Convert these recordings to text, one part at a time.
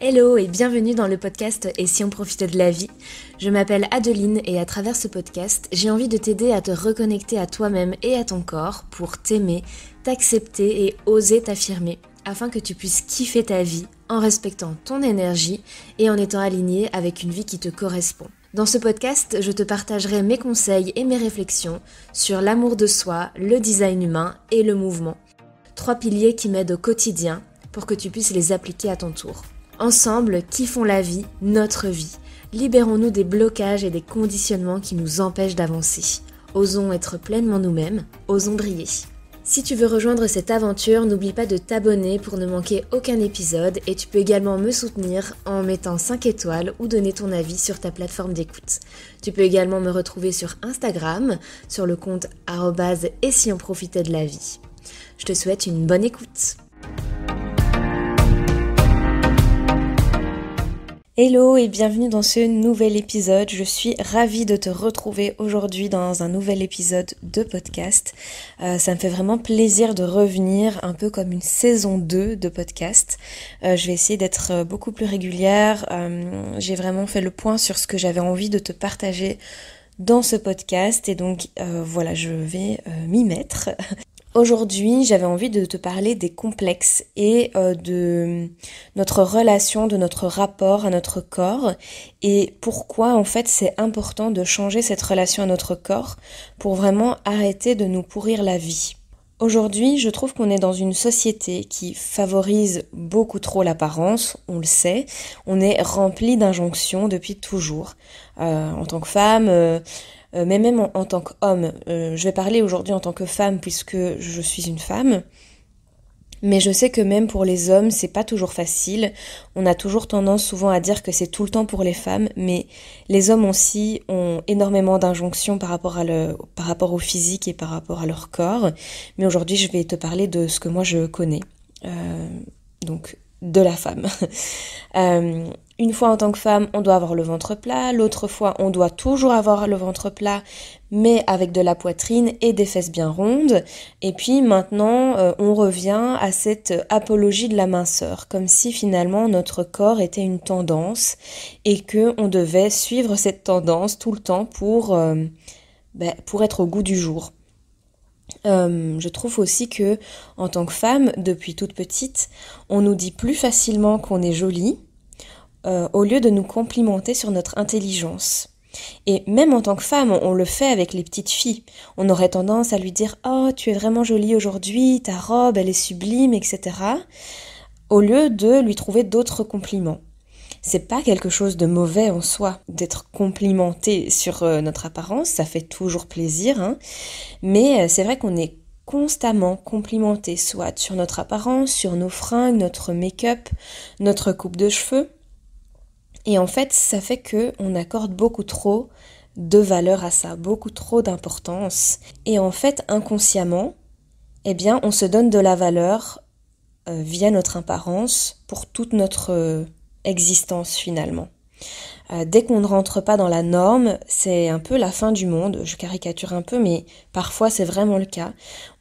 Hello et bienvenue dans le podcast « Et si on profitait de la vie ?» Je m'appelle Adeline et à travers ce podcast, j'ai envie de t'aider à te reconnecter à toi-même et à ton corps pour t'aimer, t'accepter et oser t'affirmer afin que tu puisses kiffer ta vie en respectant ton énergie et en étant aligné avec une vie qui te correspond. Dans ce podcast, je te partagerai mes conseils et mes réflexions sur l'amour de soi, le design humain et le mouvement. 3 piliers qui m'aident au quotidien pour que tu puisses les appliquer à ton tour. Ensemble, kiffons la vie, notre vie. Libérons-nous des blocages et des conditionnements qui nous empêchent d'avancer. Osons être pleinement nous-mêmes, osons briller. Si tu veux rejoindre cette aventure, n'oublie pas de t'abonner pour ne manquer aucun épisode et tu peux également me soutenir en mettant 5 étoiles ou donner ton avis sur ta plateforme d'écoute. Tu peux également me retrouver sur Instagram, sur le compte @et si on profitait de la vie. Je te souhaite une bonne écoute. Hello et bienvenue dans ce nouvel épisode. Je suis ravie de te retrouver aujourd'hui dans un nouvel épisode de podcast. Ça me fait vraiment plaisir de revenir un peu comme une saison 2 de podcast. Je vais essayer d'être beaucoup plus régulière. J'ai vraiment fait le point sur ce que j'avais envie de te partager dans ce podcast et donc voilà, je vais m'y mettre. Aujourd'hui, j'avais envie de te parler des complexes et de notre relation, de notre rapport à notre corps et pourquoi en fait c'est important de changer cette relation à notre corps pour vraiment arrêter de nous pourrir la vie. Aujourd'hui, je trouve qu'on est dans une société qui favorise beaucoup trop l'apparence, on le sait, on est rempli d'injonctions depuis toujours. En tant que femme... mais même en tant qu'homme, je vais parler aujourd'hui en tant que femme puisque je suis une femme, mais je sais que même pour les hommes, c'est pas toujours facile. On a toujours tendance souvent à dire que c'est tout le temps pour les femmes, mais les hommes aussi ont énormément d'injonctions par rapport au physique et par rapport à leur corps. Mais aujourd'hui, je vais te parler de ce que moi je connais, donc de la femme. Une fois en tant que femme, on doit avoir le ventre plat, l'autre fois, on doit toujours avoir le ventre plat, mais avec de la poitrine et des fesses bien rondes. Et puis maintenant, on revient à cette apologie de la minceur, comme si finalement notre corps était une tendance et que on devait suivre cette tendance tout le temps pour être au goût du jour. Je trouve aussi que en tant que femme, depuis toute petite, on nous dit plus facilement qu'on est jolie au lieu de nous complimenter sur notre intelligence. Et même en tant que femme, on le fait avec les petites filles. On aurait tendance à lui dire « Oh, tu es vraiment jolie aujourd'hui, ta robe, elle est sublime, etc. » au lieu de lui trouver d'autres compliments. C'est pas quelque chose de mauvais en soi d'être complimenté sur notre apparence, ça fait toujours plaisir, hein. Mais c'est vrai qu'on est constamment complimenté, soit sur notre apparence, sur nos fringues, notre make-up, notre coupe de cheveux. Et en fait, ça fait qu'on accorde beaucoup trop de valeur à ça, beaucoup trop d'importance. Et en fait, inconsciemment, on se donne de la valeur via notre apparence pour toute notre existence finalement. Dès qu'on ne rentre pas dans la norme, c'est un peu la fin du monde. Je caricature un peu, mais parfois c'est vraiment le cas.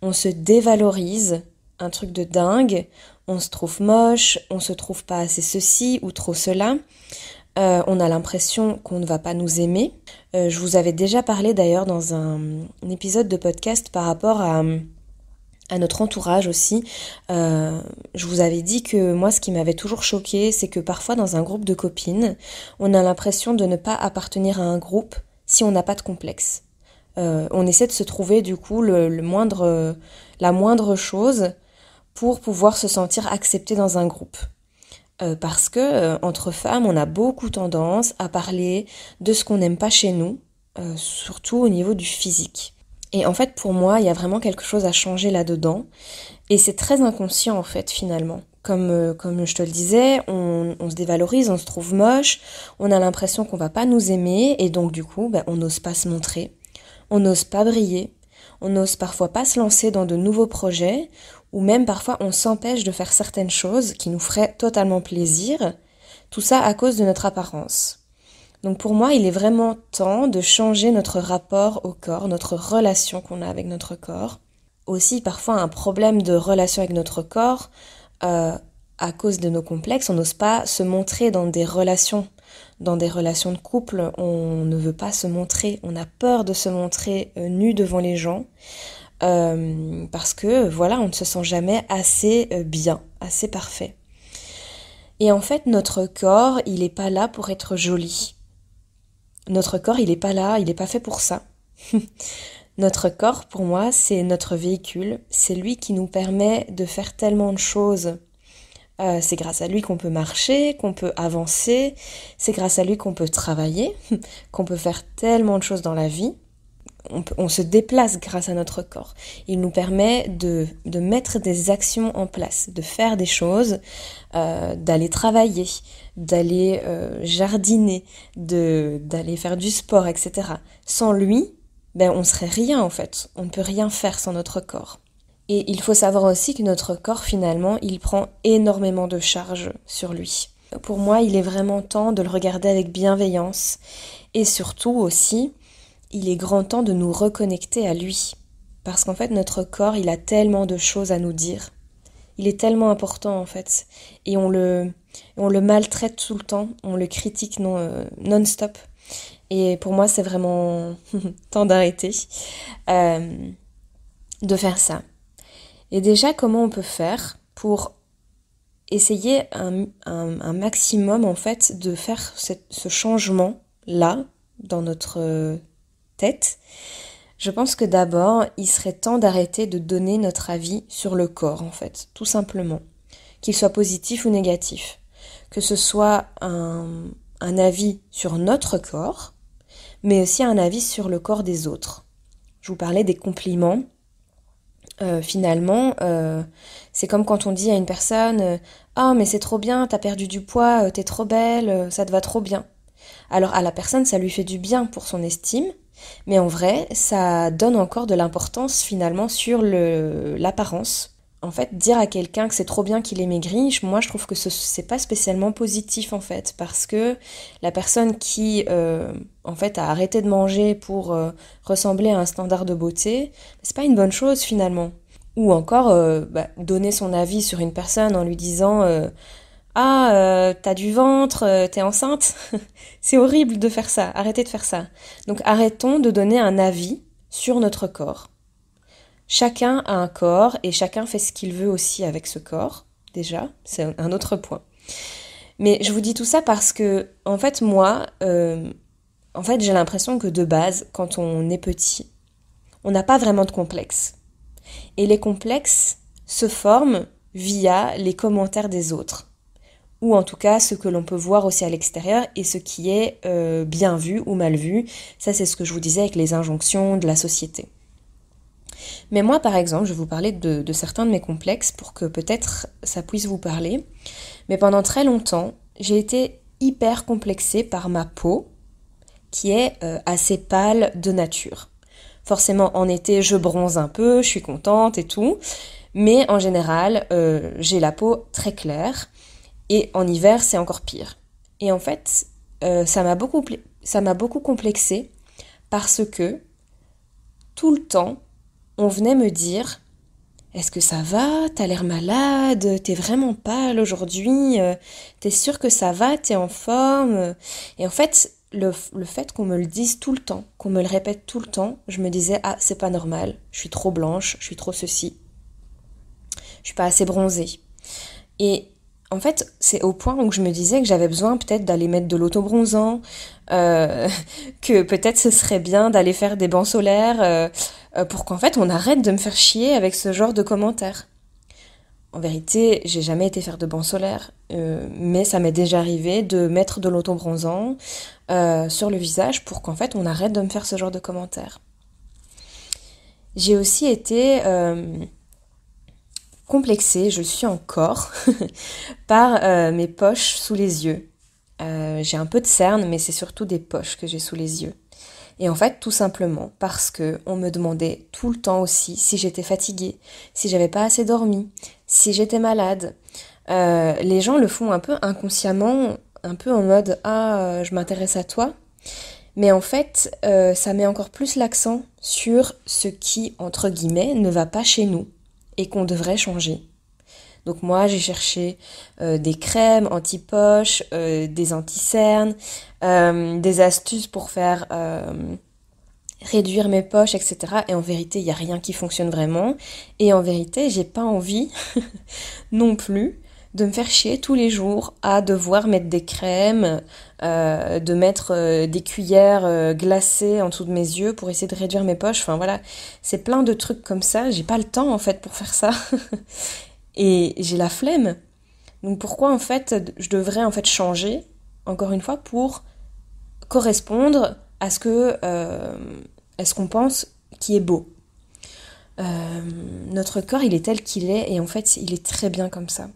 On se dévalorise, un truc de dingue. On se trouve moche, on se trouve pas assez ceci ou trop cela. On a l'impression qu'on ne va pas nous aimer. Je vous avais déjà parlé d'ailleurs dans un épisode de podcast par rapport à notre entourage aussi. Je vous avais dit que moi, ce qui m'avait toujours choquée, c'est que parfois dans un groupe de copines, on a l'impression de ne pas appartenir à un groupe si on n'a pas de complexe. On essaie de se trouver du coup la moindre chose pour pouvoir se sentir accepté dans un groupe. Parce que entre femmes, on a beaucoup tendance à parler de ce qu'on n'aime pas chez nous, surtout au niveau du physique. Et en fait, pour moi, il y a vraiment quelque chose à changer là-dedans. Et c'est très inconscient, en fait, finalement. Comme je te le disais, on se dévalorise, on se trouve moche, on a l'impression qu'on va pas nous aimer, et donc du coup, on n'ose pas se montrer, on n'ose pas briller, on n'ose parfois pas se lancer dans de nouveaux projets, ou même parfois on s'empêche de faire certaines choses qui nous feraient totalement plaisir, tout ça à cause de notre apparence. Donc pour moi, il est vraiment temps de changer notre rapport au corps, notre relation qu'on a avec notre corps. Aussi, parfois, un problème de relation avec notre corps à cause de nos complexes, on n'ose pas se montrer dans des relations. Dans des relations de couple, on ne veut pas se montrer, on a peur de se montrer nu devant les gens, parce que voilà, on ne se sent jamais assez bien, assez parfait. Et en fait, notre corps, il n'est pas là pour être joli. Notre corps, il n'est pas là, il n'est pas fait pour ça. Notre corps, pour moi, c'est notre véhicule, c'est lui qui nous permet de faire tellement de choses. C'est grâce à lui qu'on peut marcher, qu'on peut avancer, c'est grâce à lui qu'on peut travailler, qu'on peut faire tellement de choses dans la vie. On se déplace grâce à notre corps. Il nous permet de mettre des actions en place, de faire des choses, d'aller travailler, d'aller jardiner, d'aller faire du sport, etc. Sans lui, on serait rien en fait. On ne peut rien faire sans notre corps. Et il faut savoir aussi que notre corps, finalement, il prend énormément de charge sur lui. Pour moi, il est vraiment temps de le regarder avec bienveillance. Et surtout aussi, il est grand temps de nous reconnecter à lui. Parce qu'en fait, notre corps, il a tellement de choses à nous dire. Il est tellement important, en fait. Et on le maltraite tout le temps. On le critique non-stop. Et pour moi, c'est vraiment temps d'arrêter de faire ça. Et déjà, comment on peut faire pour essayer un maximum, en fait, de faire ce changement-là dans notre tête? Je pense que d'abord, il serait temps d'arrêter de donner notre avis sur le corps, en fait, tout simplement. Qu'il soit positif ou négatif. Que ce soit un avis sur notre corps, mais aussi un avis sur le corps des autres. Je vous parlais des compliments. Finalement, c'est comme quand on dit à une personne « Ah, mais c'est trop bien, t'as perdu du poids, t'es trop belle, ça te va trop bien. » Alors à la personne, ça lui fait du bien pour son estime, mais en vrai, ça donne encore de l'importance finalement sur l'apparence. En fait, dire à quelqu'un que c'est trop bien qu'il ait maigri, moi je trouve que c'est pas spécialement positif en fait, parce que la personne qui en fait a arrêté de manger pour ressembler à un standard de beauté, c'est pas une bonne chose finalement. Ou encore donner son avis sur une personne en lui disant t'as du ventre, t'es enceinte. C'est horrible de faire ça, arrêtez de faire ça. Donc arrêtons de donner un avis sur notre corps. Chacun a un corps et chacun fait ce qu'il veut aussi avec ce corps. Déjà, c'est un autre point. Mais je vous dis tout ça parce que, en fait, moi, j'ai l'impression que de base, quand on est petit, on n'a pas vraiment de complexe. Et les complexes se forment via les commentaires des autres. Ou en tout cas, ce que l'on peut voir aussi à l'extérieur et ce qui est bien vu ou mal vu. Ça, c'est ce que je vous disais avec les injonctions de la société. Mais moi, par exemple, je vais vous parler de certains de mes complexes pour que peut-être ça puisse vous parler. Mais pendant très longtemps, j'ai été hyper complexée par ma peau, qui est assez pâle de nature. Forcément, en été, je bronze un peu, je suis contente et tout. Mais en général, j'ai la peau très claire. Et en hiver, c'est encore pire. Et en fait, ça m'a beaucoup complexée parce que tout le temps, on venait me dire « Est-ce que ça va? T'as l'air malade? T'es vraiment pâle aujourd'hui? T'es sûre que ça va? T'es en forme ?» Et en fait, le fait qu'on me le dise tout le temps, qu'on me le répète tout le temps, je me disais « Ah, c'est pas normal, je suis trop blanche, je suis trop ceci, je suis pas assez bronzée. » Et en fait, c'est au point où je me disais que j'avais besoin peut-être d'aller mettre de l'autobronzant, que peut-être ce serait bien d'aller faire des bancs solaires pour qu'en fait on arrête de me faire chier avec ce genre de commentaires. En vérité, j'ai jamais été faire de bancs solaires, mais ça m'est déjà arrivé de mettre de l'autobronzant sur le visage pour qu'en fait on arrête de me faire ce genre de commentaires. J'ai aussi été complexée, je suis encore, par mes poches sous les yeux. J'ai un peu de cernes, mais c'est surtout des poches que j'ai sous les yeux. Et en fait, tout simplement parce que on me demandait tout le temps aussi si j'étais fatiguée, si j'avais pas assez dormi, si j'étais malade. Les gens le font un peu inconsciemment, un peu en mode « Ah, je m'intéresse à toi ». Mais en fait, ça met encore plus l'accent sur ce qui, entre guillemets, ne va pas chez nous et qu'on devrait changer. Donc moi j'ai cherché des crèmes anti-poches, des anti-cernes, des astuces pour faire réduire mes poches, etc. Et en vérité il n'y a rien qui fonctionne vraiment. Et en vérité j'ai pas envie non plus de me faire chier tous les jours à devoir mettre des crèmes, de mettre des cuillères glacées en dessous de mes yeux pour essayer de réduire mes poches. Enfin voilà, c'est plein de trucs comme ça. J'ai pas le temps en fait pour faire ça. Et j'ai la flemme. Donc pourquoi en fait je devrais en fait changer, encore une fois, pour correspondre à ce qu'on pense qui est beau. Notre corps il est tel qu'il est et en fait il est très bien comme ça.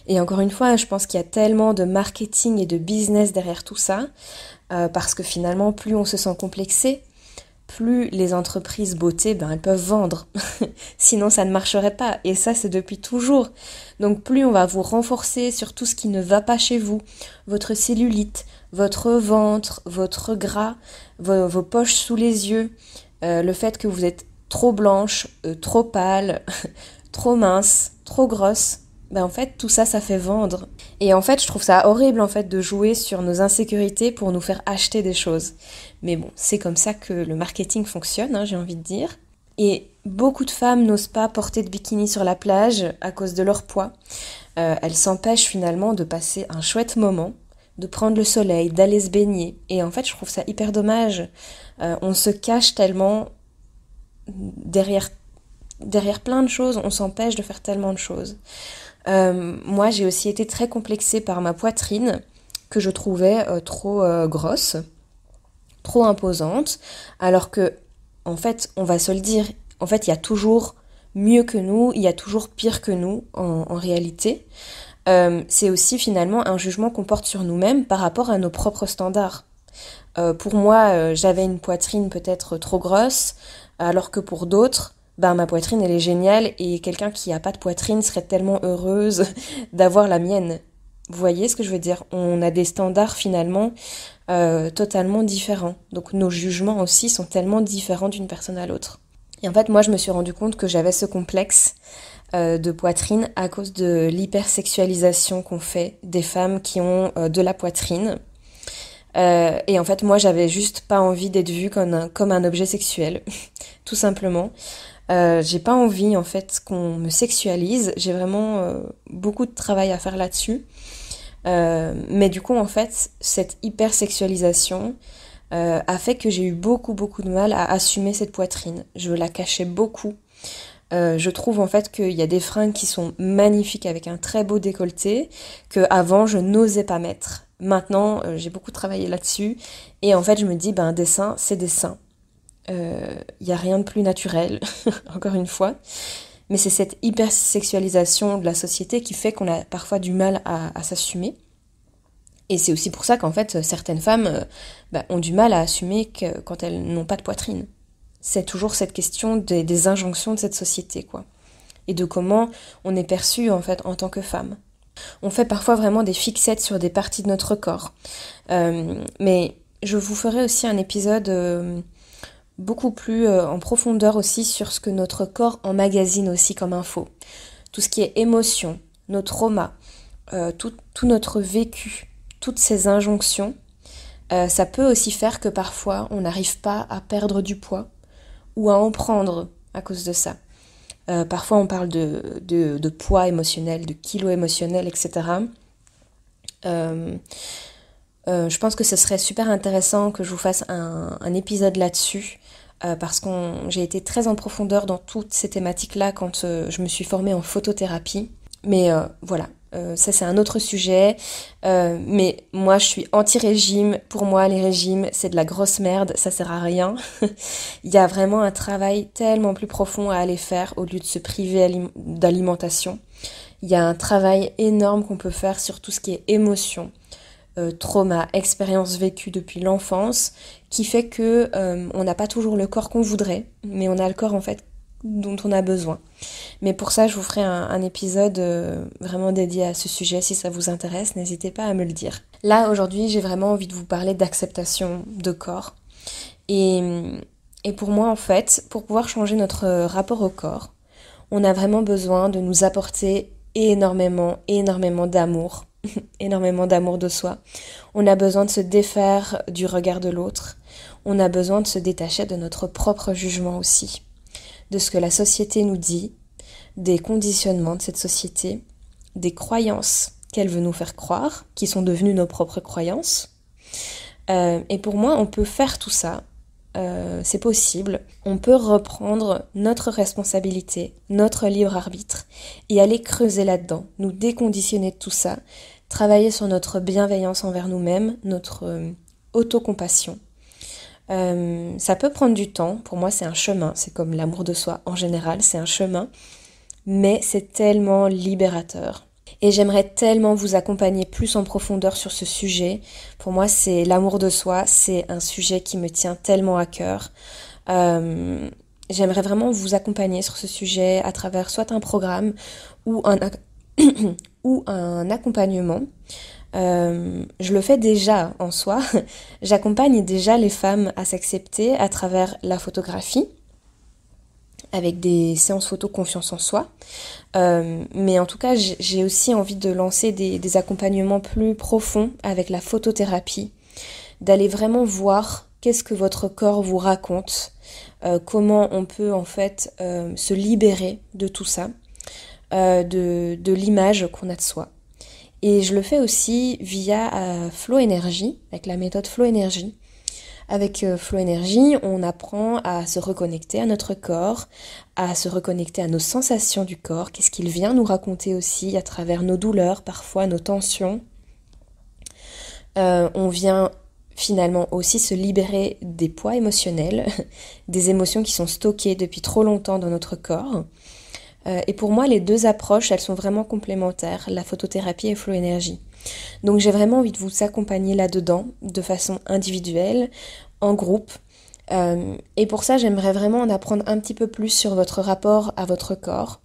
Et encore une fois, je pense qu'il y a tellement de marketing et de business derrière tout ça, parce que finalement, plus on se sent complexé, plus les entreprises beauté, elles peuvent vendre. Sinon, ça ne marcherait pas. Et ça, c'est depuis toujours. Donc, plus on va vous renforcer sur tout ce qui ne va pas chez vous, votre cellulite, votre ventre, votre gras, vos poches sous les yeux, le fait que vous êtes trop blanche, trop pâle, trop mince, trop grosse, en fait, tout ça, ça fait vendre. Et en fait, je trouve ça horrible, en fait, de jouer sur nos insécurités pour nous faire acheter des choses. Mais bon, c'est comme ça que le marketing fonctionne, hein, j'ai envie de dire. Et beaucoup de femmes n'osent pas porter de bikini sur la plage à cause de leur poids. Elles s'empêchent finalement de passer un chouette moment, de prendre le soleil, d'aller se baigner. Et en fait, je trouve ça hyper dommage. On se cache tellement derrière plein de choses, on s'empêche de faire tellement de choses. Moi, j'ai aussi été très complexée par ma poitrine, que je trouvais trop grosse, trop imposante, alors que, en fait, on va se le dire, en fait, il y a toujours mieux que nous, il y a toujours pire que nous, en réalité. C'est aussi finalement un jugement qu'on porte sur nous-mêmes par rapport à nos propres standards. Pour moi, j'avais une poitrine peut-être trop grosse, alors que pour d'autres, ma poitrine elle est géniale et quelqu'un qui a pas de poitrine serait tellement heureuse d'avoir la mienne. Vous voyez ce que je veux dire? On a des standards finalement totalement différents. Donc nos jugements aussi sont tellement différents d'une personne à l'autre. Et en fait moi je me suis rendu compte que j'avais ce complexe de poitrine à cause de l'hypersexualisation qu'on fait des femmes qui ont de la poitrine. Et en fait moi j'avais juste pas envie d'être vue comme un objet sexuel, tout simplement. J'ai pas envie en fait qu'on me sexualise, j'ai vraiment beaucoup de travail à faire là-dessus. Mais du coup en fait cette hypersexualisation a fait que j'ai eu beaucoup de mal à assumer cette poitrine. Je la cachais beaucoup. Je trouve en fait qu'il y a des fringues qui sont magnifiques avec un très beau décolleté que avant je n'osais pas mettre. Maintenant j'ai beaucoup travaillé là-dessus et en fait je me dis des seins c'est des seins. Y a rien de plus naturel, encore une fois. Mais c'est cette hypersexualisation de la société qui fait qu'on a parfois du mal à s'assumer. Et c'est aussi pour ça qu'en fait, certaines femmes ont du mal à assumer quand elles n'ont pas de poitrine. C'est toujours cette question des injonctions de cette société, quoi. Et de comment on est perçu, en fait, en tant que femme. On fait parfois vraiment des fixettes sur des parties de notre corps. Mais je vous ferai aussi un épisode beaucoup plus en profondeur aussi sur ce que notre corps emmagasine aussi comme info. Tout ce qui est émotion, nos traumas, tout notre vécu, toutes ces injonctions, ça peut aussi faire que parfois on n'arrive pas à perdre du poids ou à en prendre à cause de ça. Parfois on parle de poids émotionnel, de kilos émotionnels, etc. Je pense que ce serait super intéressant que je vous fasse un épisode là-dessus, parce que j'ai été très en profondeur dans toutes ces thématiques-là quand je me suis formée en photothérapie. Mais voilà, ça c'est un autre sujet. Mais moi je suis anti-régime. Pour moi les régimes c'est de la grosse merde, ça sert à rien. Il y a vraiment un travail tellement plus profond à aller faire au lieu de se priver d'alimentation. Il y a un travail énorme qu'on peut faire sur tout ce qui est émotion. Trauma, expérience vécue depuis l'enfance, qui fait que on n'a pas toujours le corps qu'on voudrait, mais on a le corps en fait dont on a besoin. Mais pour ça, je vous ferai un épisode vraiment dédié à ce sujet. Si ça vous intéresse, n'hésitez pas à me le dire. Là, aujourd'hui, j'ai vraiment envie de vous parler d'acceptation de corps. Et pour moi, en fait, pour pouvoir changer notre rapport au corps, On a vraiment besoin de nous apporter énormément d'amour, énormément d'amour de soi. On a besoin de se défaire du regard de l'autre. On a besoin de se détacher de notre propre jugement aussi, de ce que la société nous dit, des conditionnements de cette société, des croyances qu'elle veut nous faire croire, qui sont devenues nos propres croyances. Et pour moi, on peut faire tout ça. C'est possible. On peut reprendre notre responsabilité, notre libre arbitre et aller creuser là-dedans, nous déconditionner de tout ça, travailler sur notre bienveillance envers nous-mêmes, notre autocompassion. Ça peut prendre du temps, pour moi c'est un chemin, c'est comme l'amour de soi en général, c'est un chemin, mais c'est tellement libérateur. Et j'aimerais tellement vous accompagner plus en profondeur sur ce sujet. Pour moi, c'est l'amour de soi, c'est un sujet qui me tient tellement à cœur. J'aimerais vraiment vous accompagner sur ce sujet à travers soit un programme ou un accompagnement. Je le fais déjà en soi. J'accompagne déjà les femmes à s'accepter à travers la photographie, avec des séances photo confiance en soi. Mais en tout cas, j'ai aussi envie de lancer des accompagnements plus profonds avec la photothérapie, d'aller vraiment voir qu'est-ce que votre corps vous raconte, comment on peut en fait se libérer de tout ça, de l'image qu'on a de soi. Et je le fais aussi via Flow Energy, avec la méthode Flow Energy. Avec Flow Energy, on apprend à se reconnecter à notre corps, à se reconnecter à nos sensations du corps, qu'est-ce qu'il vient nous raconter aussi à travers nos douleurs, parfois nos tensions. On vient finalement aussi se libérer des poids émotionnels, des émotions qui sont stockées depuis trop longtemps dans notre corps. Et pour moi, les deux approches, elles sont vraiment complémentaires, la photothérapie et Flow Energy. Donc j'ai vraiment envie de vous accompagner là-dedans, de façon individuelle, en groupe. Et pour ça, j'aimerais vraiment en apprendre un petit peu plus sur votre rapport à votre corps,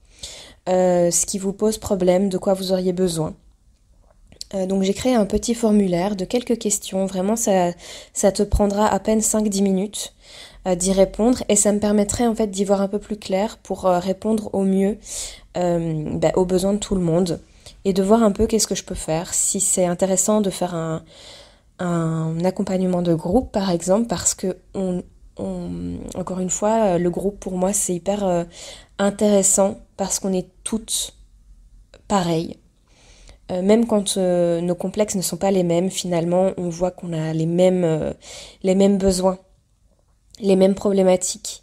ce qui vous pose problème, de quoi vous auriez besoin. Donc j'ai créé un petit formulaire de quelques questions, vraiment ça te prendra à peine 5-10 minutes d'y répondre et ça me permettrait en fait d'y voir un peu plus clair pour répondre au mieux aux besoins de tout le monde et de voir un peu qu'est-ce que je peux faire, si c'est intéressant de faire un accompagnement de groupe par exemple, parce que encore une fois, le groupe pour moi c'est hyper intéressant parce qu'on est toutes pareilles. Même quand nos complexes ne sont pas les mêmes, finalement, on voit qu'on a les mêmes besoins, les mêmes problématiques.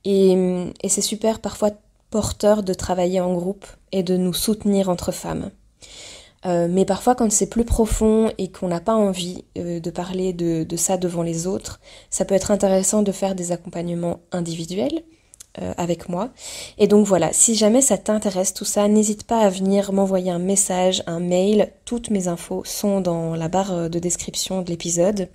Et c'est super parfois porteur de travailler en groupe et de nous soutenir entre femmes. Mais parfois, quand c'est plus profond et qu'on n'a pas envie de parler de ça devant les autres, ça peut être intéressant de faire des accompagnements individuels avec moi. Et donc voilà, si jamais ça t'intéresse tout ça, n'hésite pas à venir m'envoyer un message, un mail. Toutes mes infos sont dans la barre de description de l'épisode.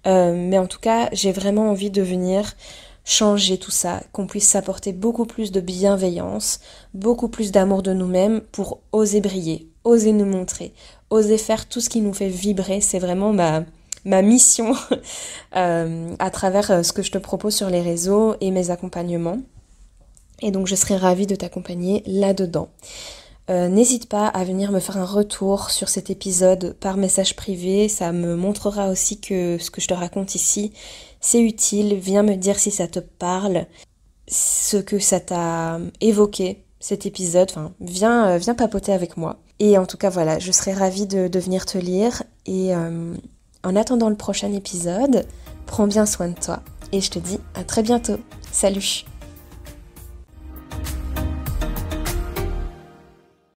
Mais en tout cas, j'ai vraiment envie de venir changer tout ça, qu'on puisse s'apporter beaucoup plus de bienveillance, beaucoup plus d'amour de nous-mêmes pour oser briller, oser nous montrer, oser faire tout ce qui nous fait vibrer. C'est vraiment ma mission à travers ce que je te propose sur les réseaux et mes accompagnements. Et donc je serai ravie de t'accompagner là-dedans. N'hésite pas à venir me faire un retour sur cet épisode par message privé, ça me montrera aussi que ce que je te raconte ici, c'est utile. Viens me dire si ça te parle, ce que ça t'a évoqué, cet épisode, enfin, viens papoter avec moi. Et en tout cas voilà, je serai ravie de venir te lire et en attendant le prochain épisode, prends bien soin de toi et je te dis à très bientôt. Salut!